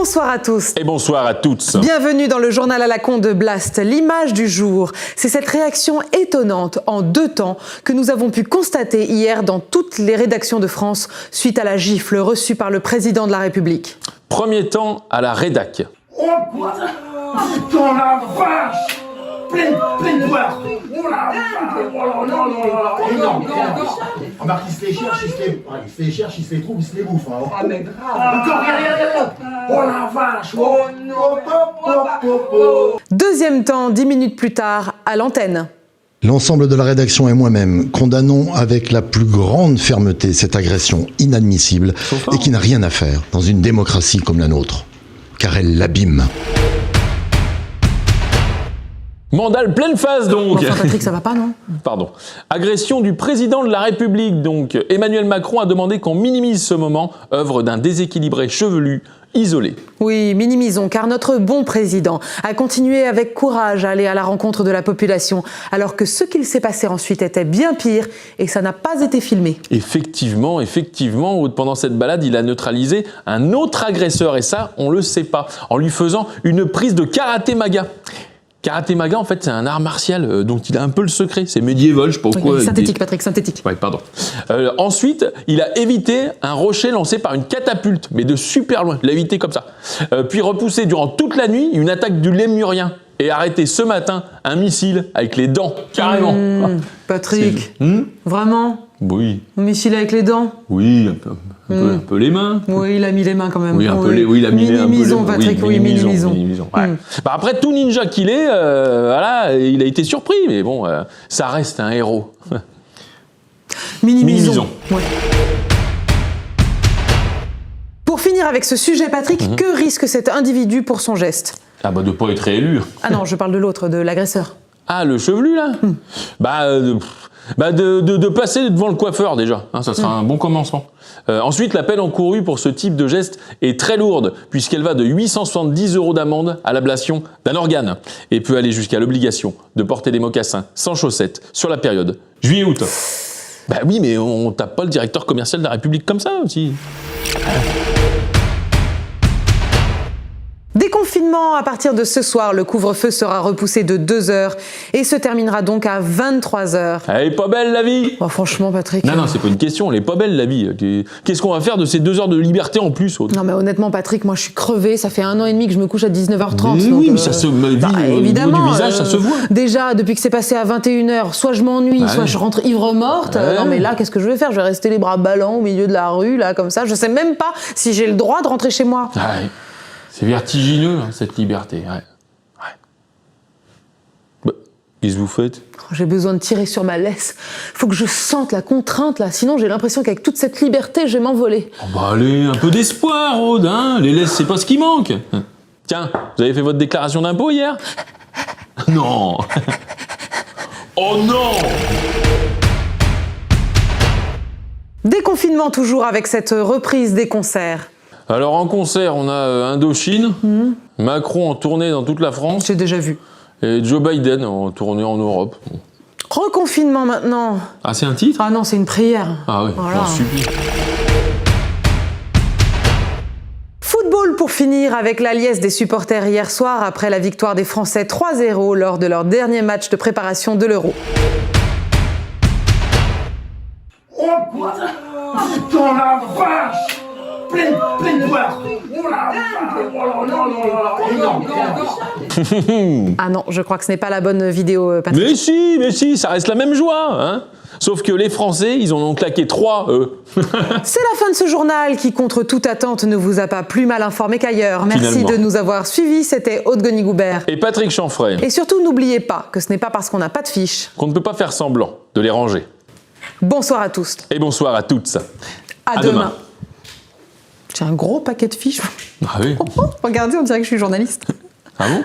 Bonsoir à tous. Et bonsoir à toutes. Bienvenue dans le journal à la con de Blast. L'image du jour, c'est cette réaction étonnante en 2 temps que nous avons pu constater hier dans toutes les rédactions de France suite à la gifle reçue par le président de la République. Premier temps à la rédac. Oh putain la vache! Pleine poire! Oh la vache! Oh là là! Énorme! Remarque, il se les cherche, il se les trouve, il se les bouffe. Ah mais grave! Encore, regarde! Oh la vache! Oh! Deuxième temps, 10 minutes plus tard, à l'antenne. L'ensemble de la rédaction et moi-même condamnons avec la plus grande fermeté cette agression inadmissible et qui n'a rien à faire dans une démocratie comme la nôtre, car elle l'abîme. Mandale pleine face donc. Enfin Patrick, ça va pas, non? Pardon. Agression du président de la République donc. Emmanuel Macron a demandé qu'on minimise ce moment, œuvre d'un déséquilibré chevelu, isolé. Oui, minimisons, car notre bon président a continué avec courage à aller à la rencontre de la population, alors que ce qu'il s'est passé ensuite était bien pire et ça n'a pas été filmé. Effectivement, pendant cette balade, il a neutralisé un autre agresseur, et ça, on le sait pas, en lui faisant une prise de karaté maga. Karaté maga, en fait, c'est un art martial dont il a un peu le secret. C'est médiéval, je sais pas quoi. Synthétique, Patrick, synthétique. Ouais, pardon. Ensuite, il a évité un rocher lancé par une catapulte, mais de super loin. Il l'a évité comme ça. Puis repoussé durant toute la nuit une attaque du lémurien. Et arrêté ce matin un missile avec les dents, carrément. Patrick, vraiment? Oui. Un missile avec les dents? Oui, un peu les mains. Oui, il a mis les mains quand même. Oui, il a mis un peu les mains. Minimisons, Patrick, oui, minimisons. Ouais. Bah après, tout ninja qu'il est, voilà, il a été surpris, mais bon, ça reste un héros. Minimisons. Ouais. Pour finir avec ce sujet, Patrick, que risque cet individu pour son geste? Ah bah de pas être réélu. Ah non, je parle de l'autre, de l'agresseur. Ah, le chevelu, là de passer devant le coiffeur, déjà. Hein, ça sera un bon commencement. Ensuite, la peine encourue pour ce type de geste est très lourde, puisqu'elle va de 870 € d'amende à l'ablation d'un organe, et peut aller jusqu'à l'obligation de porter des mocassins sans chaussettes sur la période juillet-août. Bah oui, mais on tape pas le directeur commercial de la République comme ça, aussi. Déconfinement, à partir de ce soir, le couvre-feu sera repoussé de 2 heures et se terminera donc à 23 heures. Elle est pas belle la vie. Oh, franchement, Patrick... Non, c'est pas une question, elle est pas belle la vie. Qu'est-ce qu'on va faire de ces 2 heures de liberté en plus? Non mais honnêtement, Patrick, moi je suis crevée, ça fait 1 an et demi que je me couche à 19h30. Mais donc, oui, mais ça se me dit, évidemment, au niveau du visage, ça se voit. Déjà, depuis que c'est passé à 21h, soit je m'ennuie, soit je rentre ivre-morte. Non mais là, qu'est-ce que je vais faire? Je vais rester les bras ballants au milieu de la rue, là, comme ça. Je sais même pas si j'ai le droit de rentrer chez moi. Ouais. C'est vertigineux, hein, cette liberté. Ouais. Bah, qu'est-ce que vous faites? J'ai besoin de tirer sur ma laisse. Faut que je sente la contrainte, là. Sinon, j'ai l'impression qu'avec toute cette liberté, je vais m'envoler. Oh bah allez, un peu d'espoir, Aude, hein. Les laisses, c'est pas ce qui manque. Tiens, vous avez fait votre déclaration d'impôt hier? Non. Oh non! Déconfinement toujours avec cette reprise des concerts. Alors en concert, on a Indochine, Macron en tournée dans toute la France. J'ai déjà vu. Et Joe Biden en tournée en Europe. Reconfinement maintenant. Ah, c'est un titre? Ah non, c'est une prière. Ah oui, voilà. j'en supplie. Football pour finir avec la liesse des supporters hier soir après la victoire des Français 3-0 lors de leur dernier match de préparation de l'Euro. Oh putain la vache! Pleine poire! Oh la vache! Oh là là! Énorme! Ah non, je crois que ce n'est pas la bonne vidéo, Patrick. Mais si, ça reste la même joie, hein. Sauf que les Français, ils en ont claqué 3, eux. C'est la fin de ce journal qui, contre toute attente, ne vous a pas plus mal informé qu'ailleurs. Merci Finalement. de nous avoir suivis, c'était Aude Gonigoubert. Et Patrick Chanfray. Et surtout, n'oubliez pas que ce n'est pas parce qu'on n'a pas de fiches. Qu'on ne peut pas faire semblant de les ranger. Bonsoir à tous. Et bonsoir à toutes. À demain. J'ai un gros paquet de fiches. Ah oui. Regardez, on dirait que je suis journaliste. Ah bon?